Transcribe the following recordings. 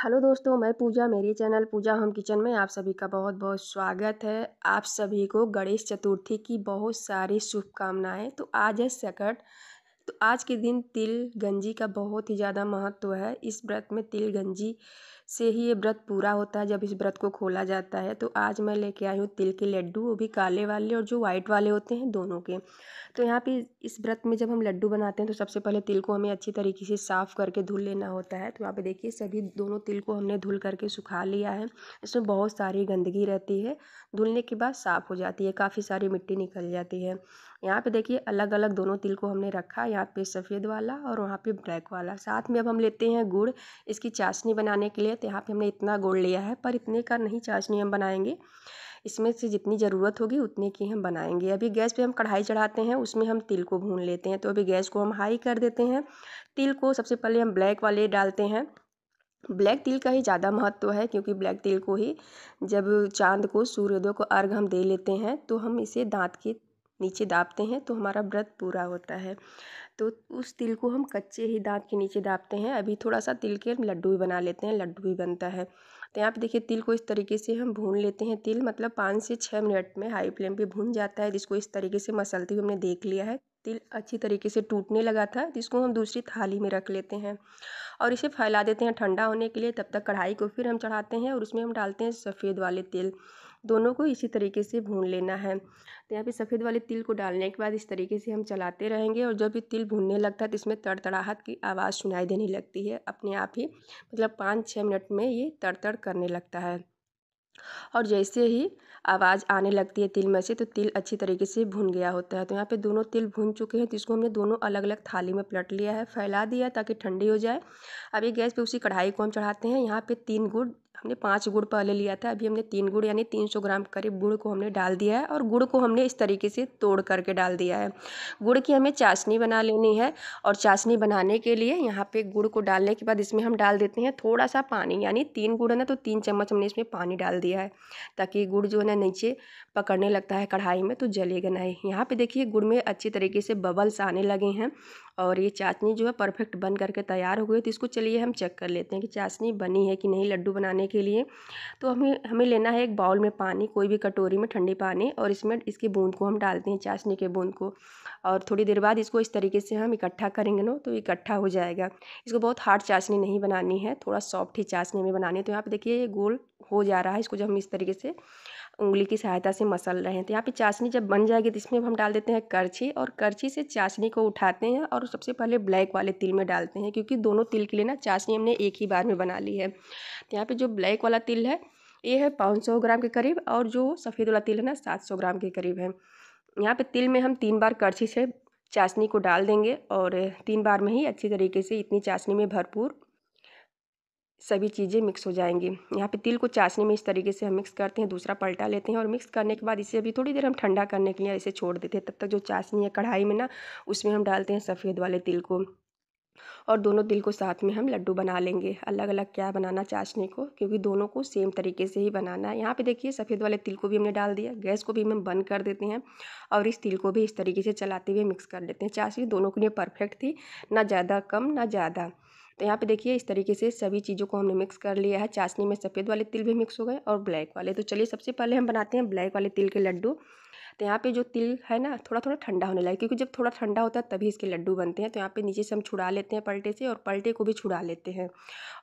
Hello दोस्तों, मैं पूजा। मेरी चैनल पूजा होम किचन में आप सभी का बहुत बहुत स्वागत है। आप सभी को गणेश चतुर्थी की बहुत सारी शुभकामनाएं। तो आज है सकट। तो आज के दिन तिल गंजी का बहुत ही ज़्यादा महत्व है। इस व्रत में तिल गंजी से ही ये व्रत पूरा होता है, जब इस व्रत को खोला जाता है। तो आज मैं लेके आई हूँ तिल के लड्डू, वो भी काले वाले और जो वाइट वाले होते हैं, दोनों के। तो यहाँ पे इस व्रत में जब हम लड्डू बनाते हैं तो सबसे पहले तिल को हमें अच्छी तरीके से साफ़ करके धुल लेना होता है। तो यहाँ पे देखिए सभी दोनों तिल को हमने धुल करके सुखा लिया है। इसमें बहुत सारी गंदगी रहती है, धुलने के बाद साफ़ हो जाती है, काफ़ी सारी मिट्टी निकल जाती है। यहाँ पे देखिए अलग अलग दोनों तिल को हमने रखा, यहाँ पे सफ़ेद वाला और वहाँ पे ब्लैक वाला। साथ में अब हम लेते हैं गुड़ इसकी चाशनी बनाने के लिए। तो यहाँ पे हमने इतना गुड़ लिया है, पर इतने का नहीं चाशनी हम बनाएंगे, इसमें से जितनी ज़रूरत होगी उतने की हम बनाएंगे। अभी गैस पे हम कढ़ाई चढ़ाते हैं, उसमें हम तिल को भून लेते हैं। तो अभी गैस को हम हाई कर देते हैं। तिल को सबसे पहले हम ब्लैक वाले डालते हैं। ब्लैक तिल का ही ज़्यादा महत्व है, क्योंकि ब्लैक तिल को ही जब चाँद को, सूर्योदय को अर्घ हम दे लेते हैं तो हम इसे दांत के नीचे दाबते हैं, तो हमारा व्रत पूरा होता है। तो उस तिल को हम कच्चे ही दांत के नीचे दाबते हैं। अभी थोड़ा सा तिल के लड्डू भी बना लेते हैं, लड्डू भी बनता है। तो यहाँ पे देखिए तिल को इस तरीके से हम भून लेते हैं। तिल मतलब 5 से 6 मिनट में हाई फ्लेम पे भून जाता है, जिसको इस तरीके से मसलते हुए हमने देख लिया है। तिल अच्छी तरीके से टूटने लगा था, जिसको हम दूसरी थाली में रख लेते हैं और इसे फैला देते हैं ठंडा होने के लिए। तब तक कढ़ाई को फिर हम चढ़ाते हैं और उसमें हम डालते हैं सफ़ेद वाले तिल। दोनों को इसी तरीके से भून लेना है। तो यहाँ पे सफ़ेद वाले तिल को डालने के बाद इस तरीके से हम चलाते रहेंगे, और जब ये तिल भूनने लगता है तो इसमें तड़तड़ाहट की आवाज़ सुनाई देने लगती है अपने आप ही। मतलब 5-6 मिनट में ये तड़तड़ करने लगता है, और जैसे ही आवाज़ आने लगती है तिल में से, तो तिल अच्छी तरीके से भुन गया होता है। तो यहाँ पे दोनों तिल भुन चुके हैं, तो इसको हमने दोनों अलग अलग थाली में पलट लिया है, फैला दिया ताकि ठंडी हो जाए। अभी गैस पे उसी कढ़ाई को हम चढ़ाते हैं। यहाँ पे 3 गुड़, हमने 5 गुड़ पहले लिया था, अभी हमने 3 गुड़ यानी 300 ग्राम करीब गुड़ को हमने डाल दिया है, और गुड़ को हमने इस तरीके से तोड़ करके डाल दिया है। गुड़ की हमें चाशनी बना लेनी है, और चाशनी बनाने के लिए यहाँ पे गुड़ को डालने के बाद इसमें हम डाल देते हैं थोड़ा सा पानी। यानी 3 गुड़ है ना, तो 3 चम्मच हमने इसमें पानी डाल दिया है, ताकि गुड़ जो है ना नीचे पकड़ने लगता है कढ़ाई में, तो जलेगा नहीं। यहाँ पे देखिए गुड़ में अच्छी तरीके से बबल्स आने लगे हैं, और ये चाशनी जो है परफेक्ट बन करके तैयार हो गई। तो इसको चलिए हम चेक कर लेते हैं कि चाशनी बनी है कि नहीं लड्डू बनाने के लिए। तो हमें लेना है एक बाउल में पानी, कोई भी कटोरी में ठंडी पानी, और इसमें इसकी बूंद को हम डालते हैं, चाशनी के बूंद को। और थोड़ी देर बाद इसको इस तरीके से हम इकट्ठा करेंगे ना, तो इकट्ठा हो जाएगा। इसको बहुत हार्ड चाशनी नहीं बनानी है, थोड़ा सॉफ्ट ही चाशनी में बनानी है। तो यहाँ पे देखिए ये गोल हो जा रहा है, इसको जब हम इस तरीके से उंगली की सहायता से मसल रहे हैं। तो यहाँ पे चाशनी जब बन जाएगी तो इसमें हम डाल देते हैं करछी, और करछी से चाशनी को उठाते हैं और सबसे पहले ब्लैक वाले तिल में डालते हैं, क्योंकि दोनों तिल के लिए ना चाशनी हमने एक ही बार में बना ली है। तो यहाँ पे जो ब्लैक वाला तिल है ये है 500 ग्राम के करीब, और जो सफ़ेद वाला तिल है ना 700 ग्राम के करीब है। यहाँ पे तिल में हम 3 बार करछी से चाशनी को डाल देंगे, और 3 बार में ही अच्छी तरीके से इतनी चाशनी में भरपूर सभी चीज़ें मिक्स हो जाएंगी। यहाँ पे तिल को चाशनी में इस तरीके से हम मिक्स करते हैं, दूसरा पलटा लेते हैं, और मिक्स करने के बाद इसे अभी थोड़ी देर हम ठंडा करने के लिए ऐसे छोड़ देते हैं। तब तक जो चाशनी है कढ़ाई में ना, उसमें हम डालते हैं सफ़ेद वाले तिल को, और दोनों तिल को साथ में हम लड्डू बना लेंगे। अलग अलग क्या बनाना चाशनी को, क्योंकि दोनों को सेम तरीके से ही बनाना है। यहाँ पे देखिए सफ़ेद वाले तिल को भी हमने डाल दिया, गैस को भी हम बंद कर देते हैं, और इस तिल को भी इस तरीके से चलाते हुए मिक्स कर लेते हैं। चाशनी दोनों के लिए परफेक्ट थी, ना ज़्यादा कम ना ज़्यादा। तो यहाँ पे देखिए इस तरीके से सभी चीज़ों को हमने मिक्स कर लिया है। चाशनी में सफ़ेद वाले तिल भी मिक्स हो गए और ब्लैक वाले। तो चलिए सबसे पहले हम बनाते हैं ब्लैक वाले तिल के लड्डू। तो यहाँ पे जो तिल है ना थोड़ा थोड़ा ठंडा होने लगा, क्योंकि जब थोड़ा ठंडा होता है तभी इसके लड्डू बनते हैं। तो यहाँ पे नीचे से हम छुड़ा लेते हैं पलटे से, और पलटे को भी छुड़ा लेते हैं,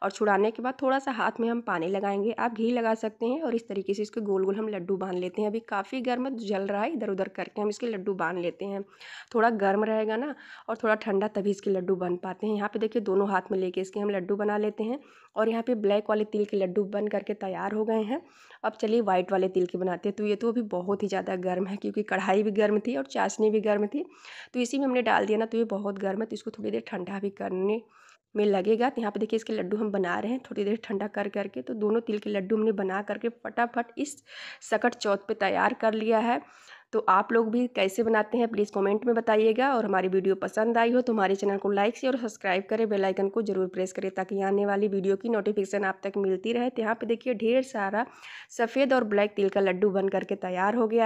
और छुड़ाने के बाद थोड़ा सा हाथ में हम पानी लगाएंगे, आप घी लगा सकते हैं, और इस तरीके से इसके गोल गोल हम लड्डू बांध लेते हैं। अभी काफ़ी गर्म जल रहा है, इधर उधर करके हम इसके लड्डू बांध लेते हैं। थोड़ा गर्म रहेगा ना और थोड़ा ठंडा, तभी इसके लड्डू बन पाते हैं। यहाँ पे देखिए दोनों हाथ में लेके इसके हम लड्डू बना लेते हैं, और यहाँ पे ब्लैक वाले तिल के लड्डू बन करके तैयार हो गए हैं। अब चलिए वाइट वाले तिल के बनाते हैं। तो ये तो अभी बहुत ही ज़्यादा गर्म है, क्योंकि कढ़ाई भी गर्म थी और चाशनी भी गर्म थी, तो इसी में हमने डाल दिया ना, तो ये बहुत गर्म है, तो इसको थोड़ी देर ठंडा भी करने में लगेगा। तो यहाँ पे देखिए इसके लड्डू हम बना रहे हैं थोड़ी देर ठंडा कर करके। तो दोनों तिल के लड्डू हमने बना करके फटाफट इस सकट चौथ पे तैयार कर लिया है। तो आप लोग भी कैसे बनाते हैं प्लीज़ कमेंट में बताइएगा, और हमारी वीडियो पसंद आई हो तो हमारे चैनल को लाइक शेयर और सब्सक्राइब करें, बेल आइकन को जरूर प्रेस करें, ताकि आने वाली वीडियो की नोटिफिकेशन आप तक मिलती रहे। तो यहाँ पे देखिए ढेर सारा सफ़ेद और ब्लैक तिल का लड्डू बन करके तैयार हो गया।